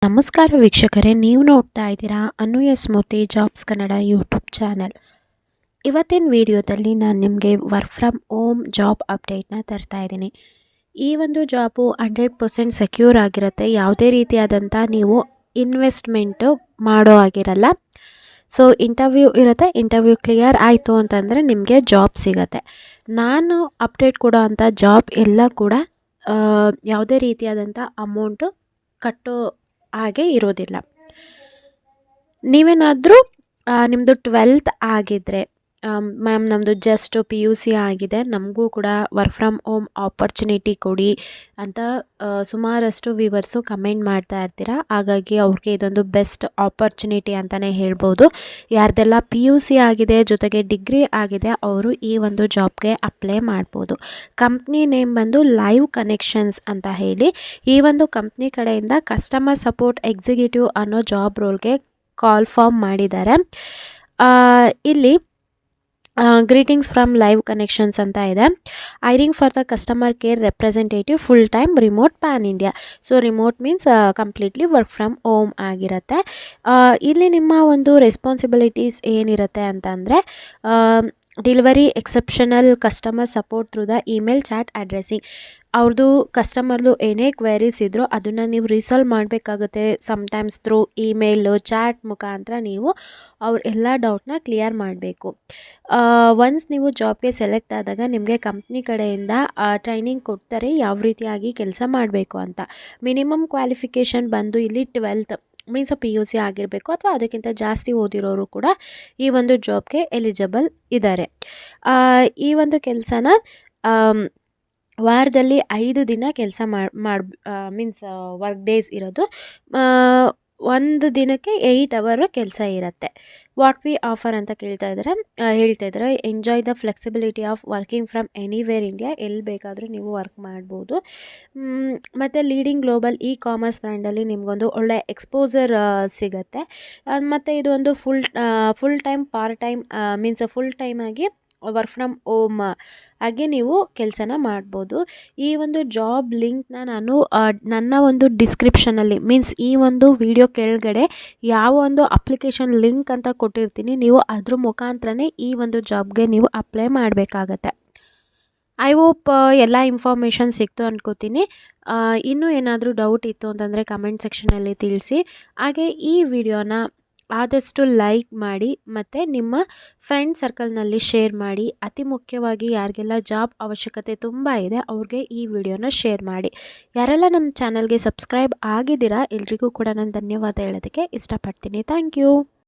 ನಮಸ್ಕಾರ ವೀಕ್ಷಕರೇ, ನೀವು ನೋಡ್ತಾ ಇದ್ದೀರಾ ಅನುಯ ಸ್ಮೃತಿ ಜಾಬ್ಸ್ ಕನ್ನಡ ಯೂಟ್ಯೂಬ್ ಚಾನಲ್. ಇವತ್ತಿನ ವಿಡಿಯೋದಲ್ಲಿ ನಾನು ನಿಮಗೆ ವರ್ಕ್ ಫ್ರಮ್ ಹೋಮ್ ಜಾಬ್ ಅಪ್ಡೇಟ್ನ ತರ್ತಾ ಇದ್ದೀನಿ. ಈ ಒಂದು ಜಾಬು 100% ಸೆಕ್ಯೂರ್ ಆಗಿರುತ್ತೆ. ಯಾವುದೇ ರೀತಿಯಾದಂಥ ನೀವು ಇನ್ವೆಸ್ಟ್ಮೆಂಟು ಮಾಡೋ ಆಗಿರಲ್ಲ. ಸೊ ಇಂಟರ್ವ್ಯೂ ಇರುತ್ತೆ. ಇಂಟರ್ವ್ಯೂ ಕ್ಲಿಯರ್ ಆಯಿತು ಅಂತಂದರೆ ನಿಮಗೆ ಜಾಬ್ ಸಿಗುತ್ತೆ. ನಾನು ಅಪ್ಡೇಟ್ ಕೊಡೋ ಅಂಥ ಜಾಬ್ ಎಲ್ಲ ಕೂಡ ಯಾವುದೇ ರೀತಿಯಾದಂಥ ಅಮೌಂಟು ಕಟ್ಟೋ ಹಾಗೆ ಇರೋದಿಲ್ಲ. ನೀವೇನಾದರೂ ನಿಮ್ಮದು 12th ಆಗಿದ್ದರೆ, ಮ್ಯಾಮ್ ನಮ್ಮದು ಜಸ್ಟ್ PUC ಆಗಿದೆ, ನಮಗೂ ಕೂಡ ವರ್ಕ್ ಫ್ರಮ್ ಹೋಮ್ ಆಪರ್ಚುನಿಟಿ ಕೊಡಿ ಅಂತ ಸುಮಾರಷ್ಟು ವ್ಯೂವರ್ಸು ಕಮೆಂಟ್ ಮಾಡ್ತಾ ಇರ್ತೀರ. ಹಾಗಾಗಿ ಅವ್ರಿಗೆ ಇದೊಂದು ಬೆಸ್ಟ್ ಆಪರ್ಚುನಿಟಿ ಅಂತಲೇ ಹೇಳ್ಬೋದು. ಯಾರ್ದೆಲ್ಲ PUC ಆಗಿದೆ ಜೊತೆಗೆ ಡಿಗ್ರಿ ಆಗಿದೆ ಅವರು ಈ ಒಂದು ಜಾಬ್ಗೆ ಅಪ್ಲೈ ಮಾಡ್ಬೋದು. ಕಂಪ್ನಿ ನೇಮ್ ಬಂದು ಲೈವ್ ಕನೆಕ್ಷನ್ಸ್ ಅಂತ ಹೇಳಿ. ಈ ಒಂದು ಕಂಪ್ನಿ ಕಡೆಯಿಂದ ಕಸ್ಟಮರ್ ಸಪೋರ್ಟ್ ಎಕ್ಸಿಕ್ಯೂಟಿವ್ ಅನ್ನೋ ಜಾಬ್ ರೋಲ್ಗೆ ಕಾಲ್ ಫಾರ್ಮ್ ಮಾಡಿದ್ದಾರೆ. ಇಲ್ಲಿ ಗ್ರೀಟಿಂಗ್ಸ್ ಫ್ರಮ್ ಲೈವ್ ಕನೆಕ್ಷನ್ಸ್ ಅಂತ ಇದೆ. Hiring for the customer care representative full time remote pan India. So remote means completely work from home ಆಗಿರುತ್ತೆ. ಇಲ್ಲಿ ನಿಮ್ಮ ಒಂದು ರೆಸ್ಪಾನ್ಸಿಬಿಲಿಟೀಸ್ ಏನಿರುತ್ತೆ ಅಂತಂದರೆ, delivery exceptional customer support through the email chat addressing. ಅವ್ರದ್ದು ಕಸ್ಟಮರ್ದು ಏನೇ ಕ್ವೆರೀಸ್ ಇದ್ದರೂ ಅದನ್ನು ನೀವು ರಿಸಾಲ್ವ್ ಮಾಡಬೇಕಾಗುತ್ತೆ. ಸಮ್ಟೈಮ್ಸ್ ಥ್ರೂ ಇಮೇಲು ಚಾಟ್ ಮುಖಾಂತರ ನೀವು ಅವ್ರ ಎಲ್ಲ ಡೌಟ್ನ ಕ್ಲಿಯರ್ ಮಾಡಬೇಕು. ಒನ್ಸ್ ನೀವು ಜಾಬ್ಗೆ ಸೆಲೆಕ್ಟ್ ಆದಾಗ ನಿಮಗೆ ಕಂಪ್ನಿ ಕಡೆಯಿಂದ ಟ್ರೈನಿಂಗ್ ಕೊಡ್ತಾರೆ ಯಾವ ರೀತಿಯಾಗಿ ಕೆಲಸ ಮಾಡಬೇಕು ಅಂತ. ಮಿನಿಮಮ್ ಕ್ವಾಲಿಫಿಕೇಷನ್ ಬಂದು ಇಲ್ಲಿ 12th ಮೀನ್ಸ್ PUC ಆಗಿರಬೇಕು ಅಥವಾ ಅದಕ್ಕಿಂತ ಜಾಸ್ತಿ ಓದಿರೋರು ಕೂಡ ಈ ಒಂದು ಜಾಬ್ಗೆ ಎಲಿಜಿಬಲ್ ಇದ್ದಾರೆ. ಈ ಒಂದು ಕೆಲಸನ ವಾರದಲ್ಲಿ 5 ದಿನ ಕೆಲಸ ಮೀನ್ಸ್ ವರ್ಕ್ ಡೇಸ್ ಇರೋದು. ಒಂದು ದಿನಕ್ಕೆ 8 ಅವರ್ ಕೆಲಸ ಇರುತ್ತೆ. ವಾಟ್ ವಿ ಆಫರ್ ಅಂತ ಹೇಳ್ತಾ ಇದ್ದಾರೆ, enjoy the flexibility of working from anywhere India. ಎಲ್ಲಿ ಬೇಕಾದರೂ ನೀವು ವರ್ಕ್ ಮಾಡ್ಬೋದು. ಮತ್ತು ಲೀಡಿಂಗ್ ಗ್ಲೋಬಲ್ ಕಾಮರ್ಸ್ ಬ್ರ್ಯಾಂಡಲ್ಲಿ ನಿಮಗೊಂದು ಒಳ್ಳೆ ಎಕ್ಸ್ಪೋಸರ್ ಸಿಗುತ್ತೆ. ಮತ್ತು ಇದು ಒಂದು full time part time means full time ಆಗಿ ವರ್ಕ್ ಫ್ರಮ್ ಹೋಮ್ ಹಾಗೆ ನೀವು ಕೆಲಸನ ಮಾಡ್ಬೋದು. ಈ ಒಂದು ಜಾಬ್ ಲಿಂಕ್ನ ನಾನು ನನ್ನ ಒಂದು ಡಿಸ್ಕ್ರಿಪ್ಷನಲ್ಲಿ ಮೀನ್ಸ್ ಈ ಒಂದು ವಿಡಿಯೋ ಕೆಳಗಡೆ ಯಾವ ಒಂದು ಅಪ್ಲಿಕೇಶನ್ ಲಿಂಕ್ ಅಂತ ಕೊಟ್ಟಿರ್ತೀನಿ, ನೀವು ಅದ್ರ ಮುಖಾಂತರನೇ ಈ ಒಂದು ಜಾಬ್ಗೆ ನೀವು ಅಪ್ಲೈ ಮಾಡಬೇಕಾಗತ್ತೆ. ಐ ಹೋಪ್ ಎಲ್ಲ ಇನ್ಫಾರ್ಮೇಷನ್ ಸಿಕ್ತು ಅಂದ್ಕೋತೀನಿ. ಇನ್ನೂ ಏನಾದರೂ ಡೌಟ್ ಇತ್ತು ಅಂತಂದರೆ ಕಮೆಂಟ್ ಸೆಕ್ಷನಲ್ಲಿ ತಿಳಿಸಿ. ಹಾಗೆ ಈ ವಿಡಿಯೋನ ಆದಷ್ಟು ಲೈಕ್ ಮಾಡಿ ಮತ್ತು ನಿಮ್ಮ ಫ್ರೆಂಡ್ ಸರ್ಕಲ್ನಲ್ಲಿ ಶೇರ್ ಮಾಡಿ. ಅತಿ ಮುಖ್ಯವಾಗಿ ಯಾರಿಗೆಲ್ಲ ಜಾಬ್ ಅವಶ್ಯಕತೆ ತುಂಬ ಇದೆ ಅವ್ರಿಗೆ ಈ ವಿಡಿಯೋನ ಶೇರ್ ಮಾಡಿ. ಯಾರೆಲ್ಲ ನಮ್ಮ ಚಾನಲ್ಗೆ ಸಬ್ಸ್ಕ್ರೈಬ್ ಆಗಿದ್ದೀರಾ ಎಲ್ರಿಗೂ ಕೂಡ ನಾನು ಧನ್ಯವಾದ ಹೇಳೋದಕ್ಕೆ ಇಷ್ಟಪಡ್ತೀನಿ. Thank you.